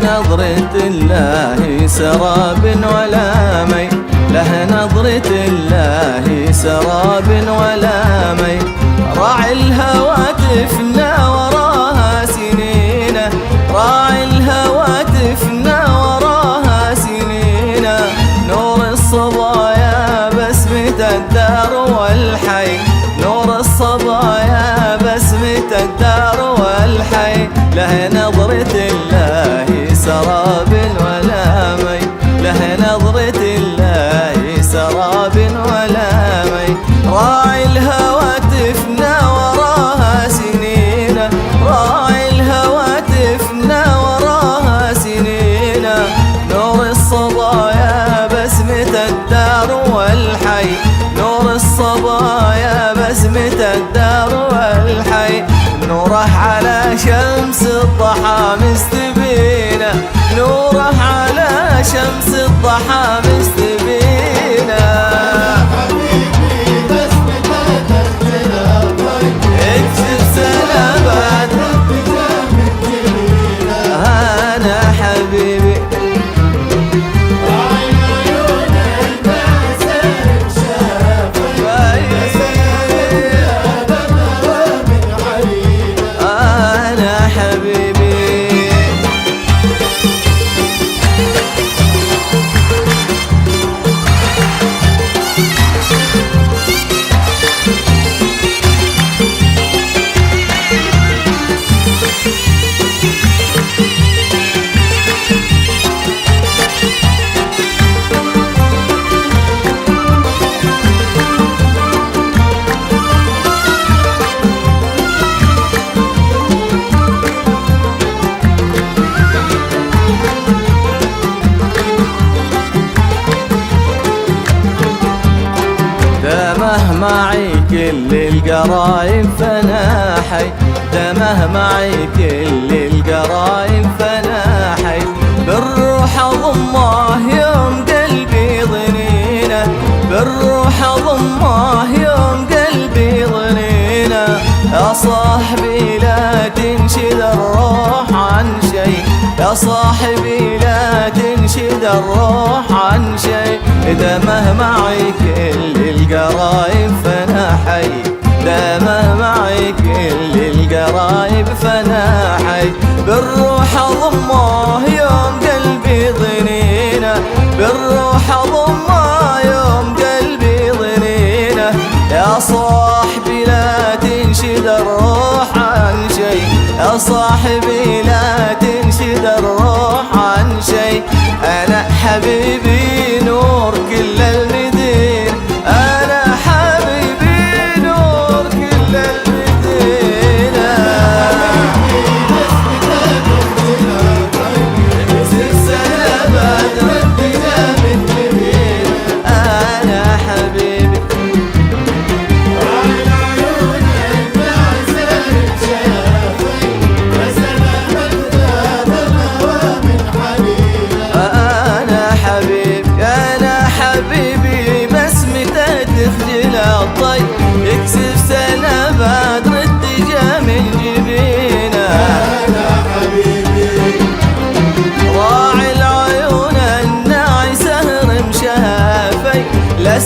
نظرة الله سراب ولا مي، له نظرة الله سراب ولا مي. راعي الهواتفنا وراها سنينه، راعي الهواتفنا وراها سنينه. نور الصبايا بسمة الدار والحي، نور الصبايا بسمة الدار والحي. له نظرة الله سراب ولا مي، له نظرة الله سراب ولا مي. راعي الهواتفنا وراها سنينه، راعي الهواتفنا وراها سنينه. نور الصبايا بسمة الدار والحي، نور الصبايا بسمة الدار والحي. نوره على شمس الضحى مستبينه، نوره على شمس الضحى مستبينه. اكتب سلامات انا حبيبي. معي كل القرايب فانا حي، دمه معي كل القرايب فانا حي. بالروح اضمه يوم قلبي ضنينه، بالروح اضمه يوم قلبي ضنينه. يا صاحبي لا تنشد الروح عن شيء، يا صاحبي لا تنشد الروح عن شيء. دمه معي كل القرايب فانا حي، دمه معي كل القرايب فانا حي. بالروح اضمه يوم قلبي ضنينه، بالروح اضمه يوم قلبي ضنينه. يا صاحبي لا تنشد الروح عن شيء، يا صاحبي لا تنشد الروح عن شيء. انا حبيبي نور كل المدينة، انا حبيبي نور كل المدينة. سلامات ربنا من جميل انا حبيبي. حبيبي بسمته تخجل الطي، يكسب سلامات رد جا من جبينه. انا حبيبي راعي العيون الناعي سهر مشافي، لا